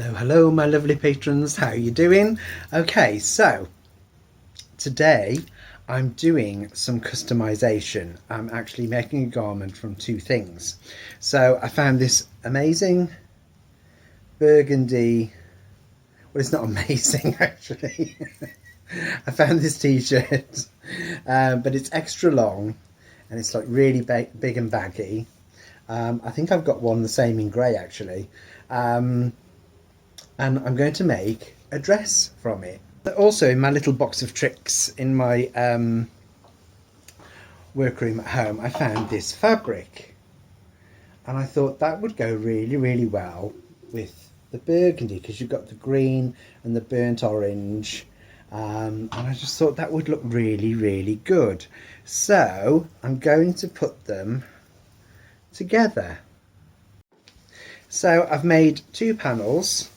Hello my lovely patrons, how are you doing? Okay, so today I'm doing some customization. I'm actually making a garment from two things. So I found this amazing burgundy, well, it's not amazing actually. I found this t-shirt, but it's extra long and it's like really big and baggy. I think I've got one the same in grey actually. And I'm going to make a dress from it. Also, in my little box of tricks in my workroom at home, I found this fabric, and I thought that would go really well with the burgundy, because you've got the green and the burnt orange, and I just thought that would look really good. So I'm going to put them together. So I've made two panels,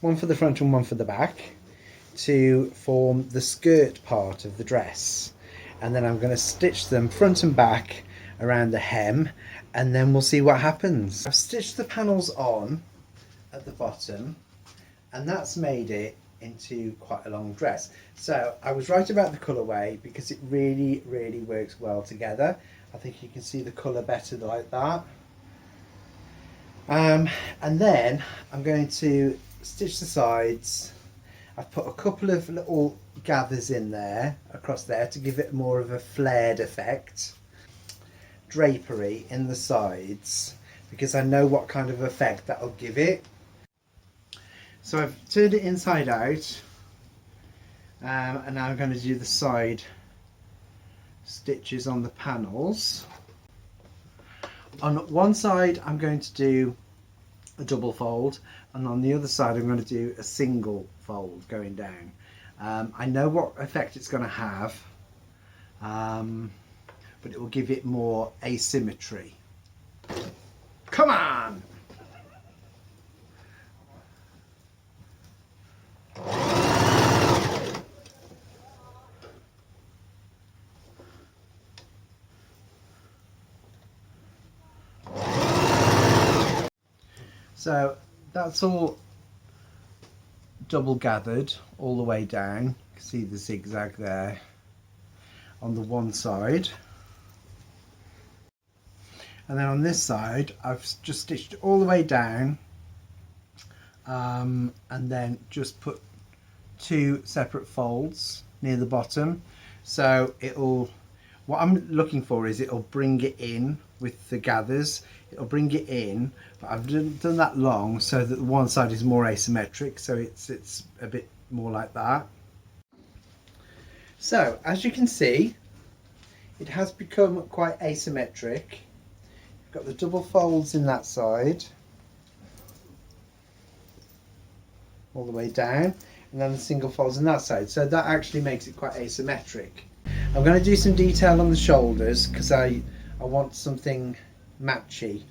one for the front and one for the back, to form the skirt part of the dress, and then I'm going to stitch them front and back around the hem, and then we'll see what happens. I've stitched the panels on at the bottom, and that's made it into quite a long dress. So I was right about the colourway, because it really works well together. I think you can see the colour better like that. And then I'm going to stitch the sides. I've put a couple of little gathers in there, across there, to give it more of a flared effect. Drapery in the sides, because I know what kind of effect that'll give it. So I've turned it inside out, and now I'm going to do the side stitches on the panels. On one side I'm going to do a double fold, and on the other side I'm going to do a single fold going down. I know what effect it's going to have, but it will give it more asymmetry. Come on! So that's all double gathered all the way down. You can see the zigzag there on the one side, and then on this side I've just stitched it all the way down, and then just put two separate folds near the bottom. So what I'm looking for is it'll bring it in with the gathers. It'll bring it in, but I've done that long so that the one side is more asymmetric, so it's a bit more like that. So as you can see, it has become quite asymmetric. You've got the double folds in that side all the way down, and then the single folds in that side, so that actually makes it quite asymmetric. I'm going to do some detail on the shoulders, because I want something matchy.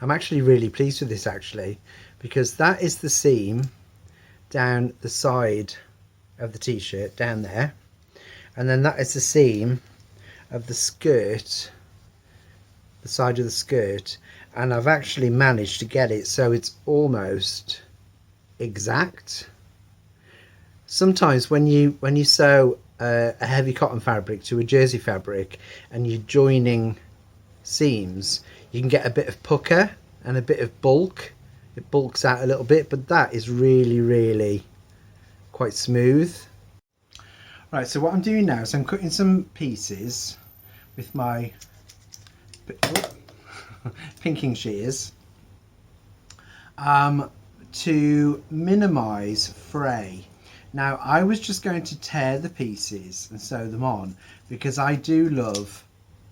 I'm actually really pleased with this actually, because that is the seam down the side of the t-shirt down there, and then that is the seam of the skirt, the side of the skirt, and I've actually managed to get it so it's almost exact. Sometimes when you sew a heavy cotton fabric to a jersey fabric and you're joining seams, you can get a bit of pucker and a bit of bulk. It bulks out a little bit, but that is really quite smooth. Right, so what I'm doing now is I'm cutting some pieces with my pinking shears to minimize fray. Now I was just going to tear the pieces and sew them on, because I do love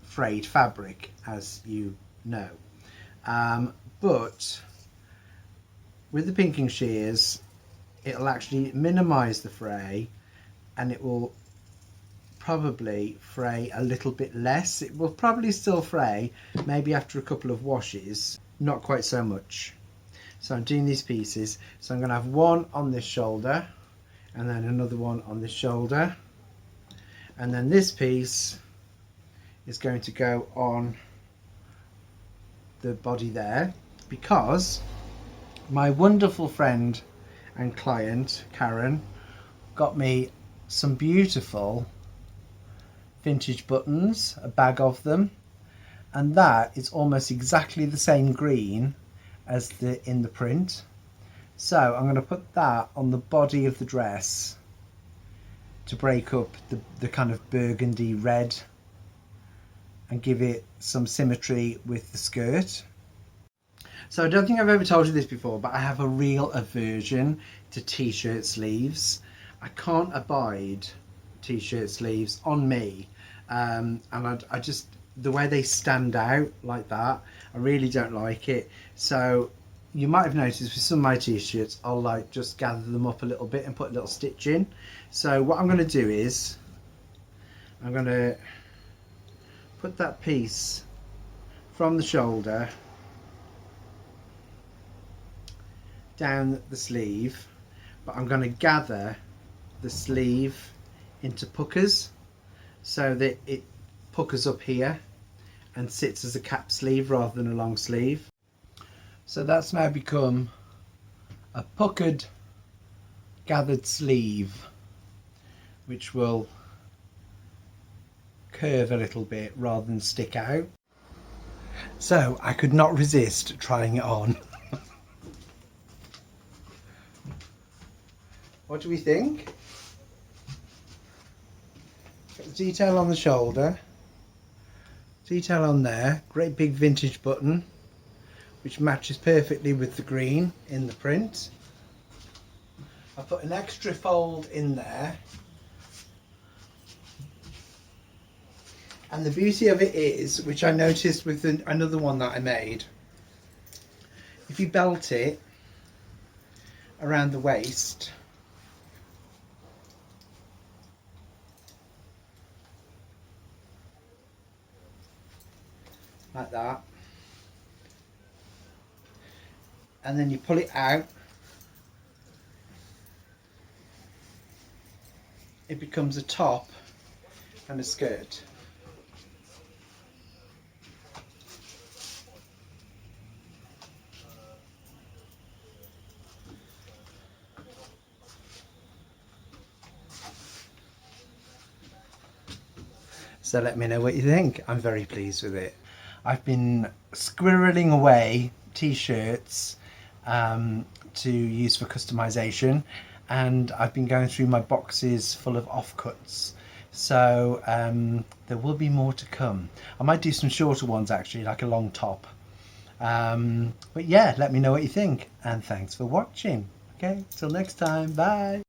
frayed fabric, as you know, but with the pinking shears it'll actually minimize the fray, and it will probably fray a little bit less. It will probably still fray, maybe after a couple of washes, not quite so much. So I'm doing these pieces, so I'm going to have one on this shoulder, and then another one on this shoulder, and then this piece is going to go on the body there, because My wonderful friend and client Karen got me some beautiful vintage buttons, a bag of them, and that is almost exactly the same green as in the print. So I'm going to put that on the body of the dress to break up the kind of burgundy red and give it some symmetry with the skirt. So I don't think I've ever told you this before, but I have a real aversion to t-shirt sleeves. I can't abide t-shirt sleeves on me, and I just, the way they stand out like that, I really don't like it. So you might have noticed with some of my t-shirts, I'll like just gather them up a little bit and put a little stitch in. So what I'm going to do is I'm going to put that piece from the shoulder down the sleeve, but I'm going to gather the sleeve into puckers so that it puckers up here and sits as a cap sleeve rather than a long sleeve. So that's now become a puckered gathered sleeve, which will curve a little bit rather than stick out. So I could not resist trying it on. What do we think? Got the detail on the shoulder, detail on there, great big vintage button which matches perfectly with the green in the print. I put an extra fold in there, and the beauty of it is, which I noticed with another one that I made, if you belt it around the waist, like that, and then you pull it out, it becomes a top and a skirt. So let me know what you think. I'm very pleased with it. I've been squirreling away t-shirts to use for customization, and I've been going through my boxes full of offcuts. So there will be more to come. I might do some shorter ones actually, like a long top. But yeah, let me know what you think, and thanks for watching. Okay, till next time, bye.